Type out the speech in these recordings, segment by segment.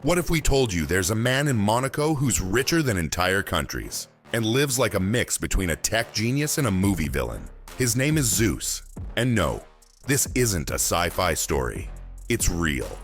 What if we told you there's a man in Monaco who's richer than entire countries and lives like a mix between a tech genius and a movie villain? His name is Zeus. And no, this isn't a sci-fi story. It's real.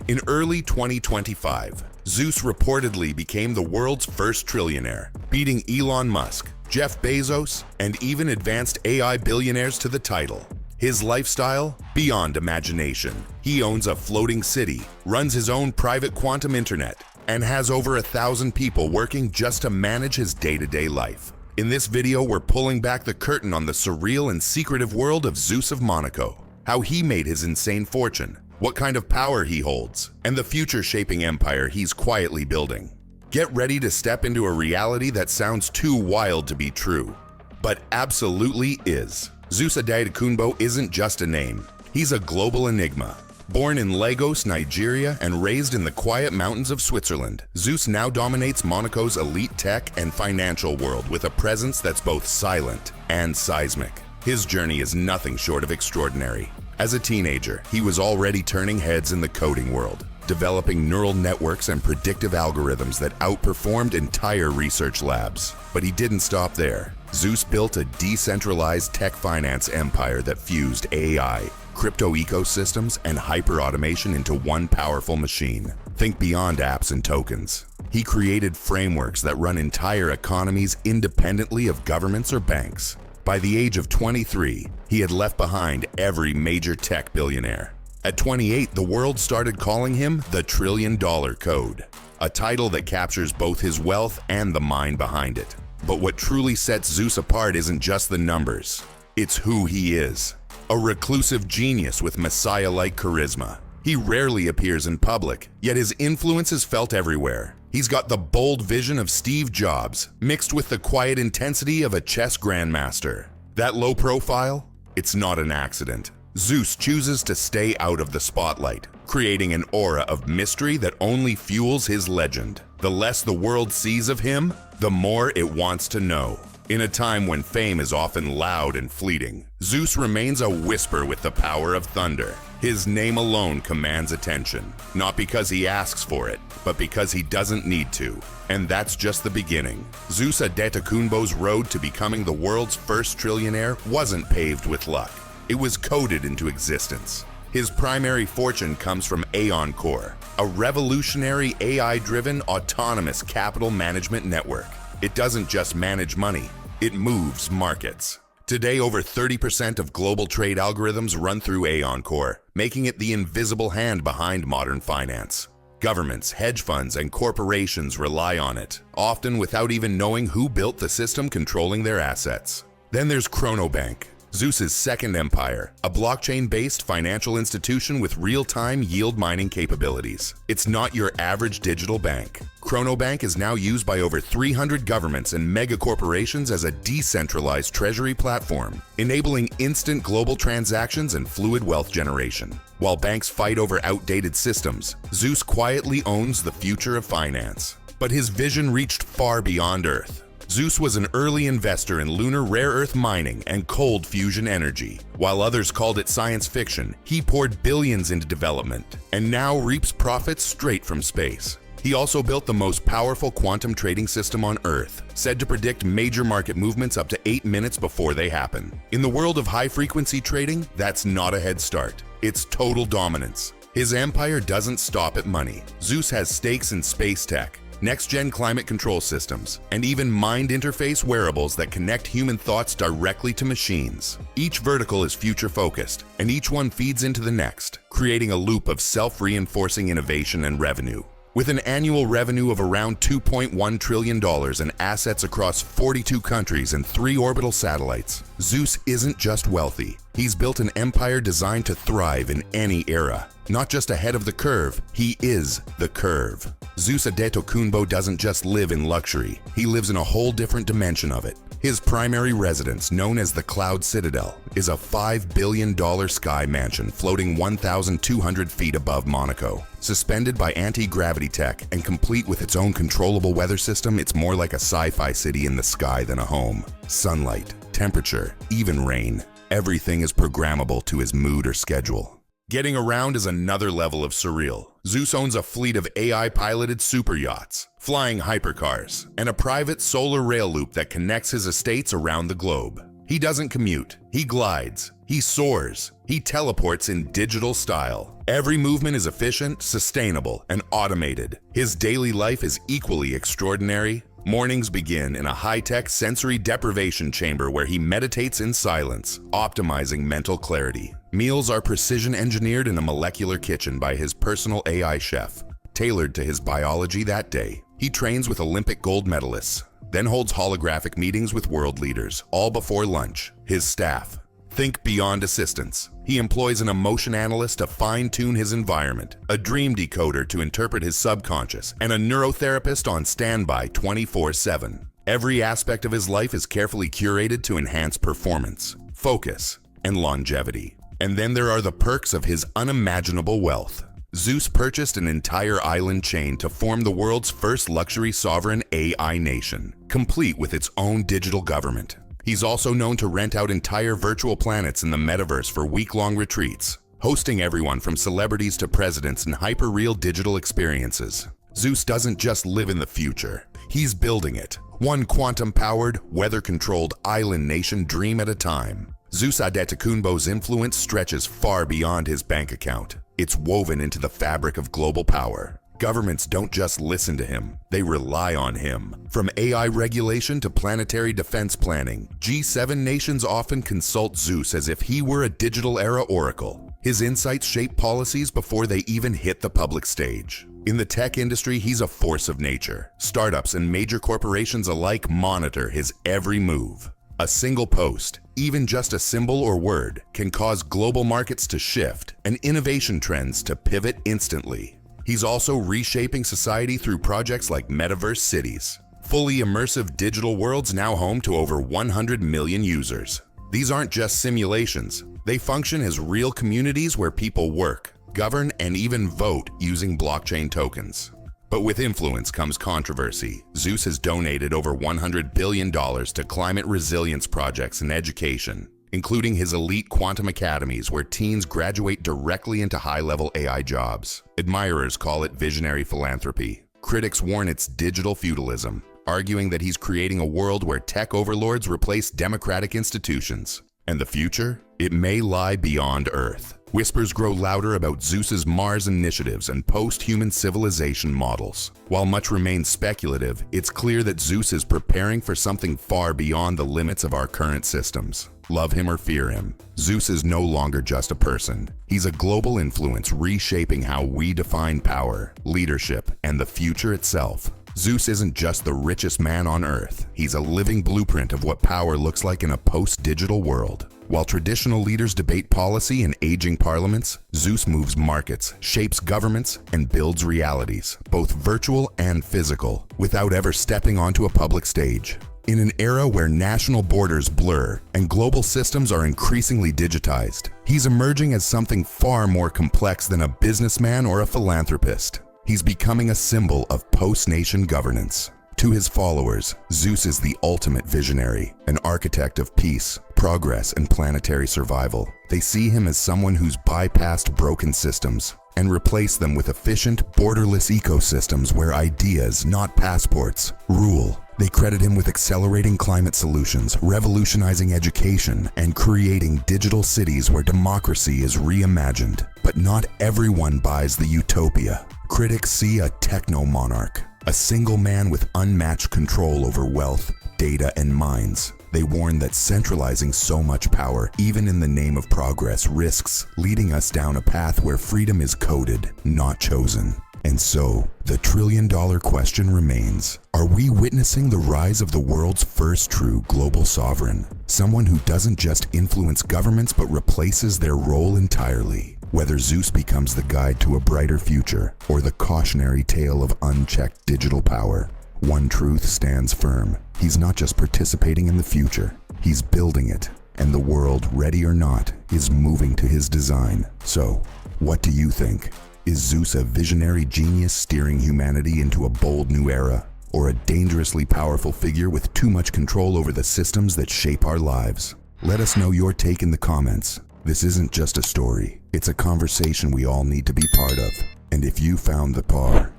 In early 2025, Zeus reportedly became the world's first trillionaire, beating Elon Musk, Jeff Bezos, and even advanced AI billionaires to the title. His lifestyle? Beyond imagination. He owns a floating city, runs his own private quantum internet, and has over 1,000 people working just to manage his day-to-day life. In this video, we're pulling back the curtain on the surreal and secretive world of Zeus of Monaco, how he made his insane fortune, what kind of power he holds, and the future-shaping empire he's quietly building. Get ready to step into a reality that sounds too wild to be true, but absolutely is. Zeus Adetokunbo isn't just a name. He's a global enigma. Born in Lagos, Nigeria, and raised in the quiet mountains of Switzerland, Zeus now dominates Monaco's elite tech and financial world with a presence that's both silent and seismic. His journey is nothing short of extraordinary. As a teenager, he was already turning heads in the coding world, developing neural networks and predictive algorithms that outperformed entire research labs. But he didn't stop there. Zeus built a decentralized tech finance empire that fused AI, crypto ecosystems, and hyper-automation into one powerful machine. Think beyond apps and tokens. He created frameworks that run entire economies independently of governments or banks. By the age of 23, he had left behind every major tech billionaire. At 28, the world started calling him the $1 Trillion Code, a title that captures both his wealth and the mind behind it. But what truly sets Zeus apart isn't just the numbers, it's who he is. A reclusive genius with messiah-like charisma. He rarely appears in public, yet his influence is felt everywhere. He's got the bold vision of Steve Jobs, mixed with the quiet intensity of a chess grandmaster. That low profile? It's not an accident. Zeus chooses to stay out of the spotlight, creating an aura of mystery that only fuels his legend. The less the world sees of him, the more it wants to know. In a time when fame is often loud and fleeting, Zeus remains a whisper with the power of thunder. His name alone commands attention, not because he asks for it, but because he doesn't need to. And that's just the beginning. Zeus Adetokunbo's road to becoming the world's first trillionaire wasn't paved with luck. It was coded into existence. His primary fortune comes from Aeon Core, a revolutionary AI-driven autonomous capital management network. It doesn't just manage money, it moves markets. Today, over 30% of global trade algorithms run through Aeon Core, making it the invisible hand behind modern finance. Governments, hedge funds, and corporations rely on it, often without even knowing who built the system controlling their assets. Then there's Chronobank, Zeus's second empire, a blockchain-based financial institution with real-time yield mining capabilities. It's not your average digital bank. Chronobank is now used by over 300 governments and mega corporations as a decentralized treasury platform, enabling instant global transactions and fluid wealth generation. While banks fight over outdated systems, Zeus quietly owns the future of finance. But his vision reached far beyond Earth. Zeus was an early investor in lunar rare earth mining and cold fusion energy. While others called it science fiction, he poured billions into development and now reaps profits straight from space. He also built the most powerful quantum trading system on Earth, said to predict major market movements up to 8 minutes before they happen. In the world of high-frequency trading, that's not a head start. It's total dominance. His empire doesn't stop at money. Zeus has stakes in space tech, next-gen climate control systems, and even mind interface wearables that connect human thoughts directly to machines. Each vertical is future-focused, and each one feeds into the next, creating a loop of self-reinforcing innovation and revenue. With an annual revenue of around $2.1 trillion and assets across 42 countries and 3 orbital satellites, Zeus isn't just wealthy. He's built an empire designed to thrive in any era. Not just ahead of the curve, he is the curve. Zeus Adetokunbo doesn't just live in luxury, he lives in a whole different dimension of it. His primary residence, known as the Cloud Citadel, is a $5 billion sky mansion floating 1,200 feet above Monaco. Suspended by anti-gravity tech and complete with its own controllable weather system, it's more like a sci-fi city in the sky than a home. Sunlight, temperature, even rain. Everything is programmable to his mood or schedule. Getting around is another level of surreal. Zeus owns a fleet of AI-piloted super yachts, flying hypercars, and a private solar rail loop that connects his estates around the globe. He doesn't commute, he glides, he soars, he teleports in digital style. Every movement is efficient, sustainable, and automated. His daily life is equally extraordinary. Mornings begin in a high-tech sensory deprivation chamber where he meditates in silence, optimizing mental clarity. Meals are precision engineered in a molecular kitchen by his personal AI chef, tailored to his biology that day. He trains with Olympic gold medalists, then holds holographic meetings with world leaders, all before lunch. His staff. Think beyond assistance. He employs an emotion analyst to fine-tune his environment, a dream decoder to interpret his subconscious, and a neurotherapist on standby 24/7. Every aspect of his life is carefully curated to enhance performance, focus, and longevity. And then there are the perks of his unimaginable wealth. Zeus purchased an entire island chain to form the world's first luxury sovereign AI nation, complete with its own digital government. He's also known to rent out entire virtual planets in the metaverse for week-long retreats, hosting everyone from celebrities to presidents in hyper-real digital experiences. Zeus doesn't just live in the future, he's building it, one quantum-powered, weather-controlled island nation dream at a time. Zeus Adetokunbo's influence stretches far beyond his bank account. It's woven into the fabric of global power. Governments don't just listen to him, they rely on him. From AI regulation to planetary defense planning, G7 nations often consult Zeus as if he were a digital era oracle. His insights shape policies before they even hit the public stage. In the tech industry, he's a force of nature. Startups and major corporations alike monitor his every move. A single post, even just a symbol or word, can cause global markets to shift and innovation trends to pivot instantly. He's also reshaping society through projects like metaverse cities, fully immersive digital worlds now home to over 100 million users. These aren't just simulations. They function as real communities where people work, govern, and even vote using blockchain tokens. But with influence comes controversy. Zeus has donated over $100 billion to climate resilience projects and education, including his elite quantum academies where teens graduate directly into high-level AI jobs. Admirers call it visionary philanthropy. Critics warn it's digital feudalism, arguing that he's creating a world where tech overlords replace democratic institutions. And the future? It may lie beyond Earth. Whispers grow louder about Zeus's Mars initiatives and post-human civilization models. While much remains speculative, it's clear that Zeus is preparing for something far beyond the limits of our current systems. Love him or fear him, Zeus is no longer just a person. He's a global influence reshaping how we define power, leadership, and the future itself. Zeus isn't just the richest man on Earth. He's a living blueprint of what power looks like in a post-digital world. While traditional leaders debate policy in aging parliaments, Zeus moves markets, shapes governments, and builds realities, both virtual and physical, without ever stepping onto a public stage. In an era where national borders blur and global systems are increasingly digitized, he's emerging as something far more complex than a businessman or a philanthropist. He's becoming a symbol of post-nation governance. To his followers, Zeus is the ultimate visionary, an architect of peace, progress, and planetary survival. They see him as someone who's bypassed broken systems and replaced them with efficient, borderless ecosystems where ideas, not passports, rule. They credit him with accelerating climate solutions, revolutionizing education, and creating digital cities where democracy is reimagined. But not everyone buys the utopia. Critics see a techno-monarch, a single man with unmatched control over wealth, data, and minds. They warn that centralizing so much power, even in the name of progress, risks leading us down a path where freedom is coded, not chosen. And so, the trillion-dollar question remains, are we witnessing the rise of the world's first true global sovereign? Someone who doesn't just influence governments but replaces their role entirely. Whether Zeus becomes the guide to a brighter future or the cautionary tale of unchecked digital power, one truth stands firm. He's not just participating in the future, he's building it. And the world, ready or not, is moving to his design. So, what do you think? Is Zeus a visionary genius steering humanity into a bold new era? Or a dangerously powerful figure with too much control over the systems that shape our lives? Let us know your take in the comments. This isn't just a story, it's a conversation we all need to be part of. And if you found the par,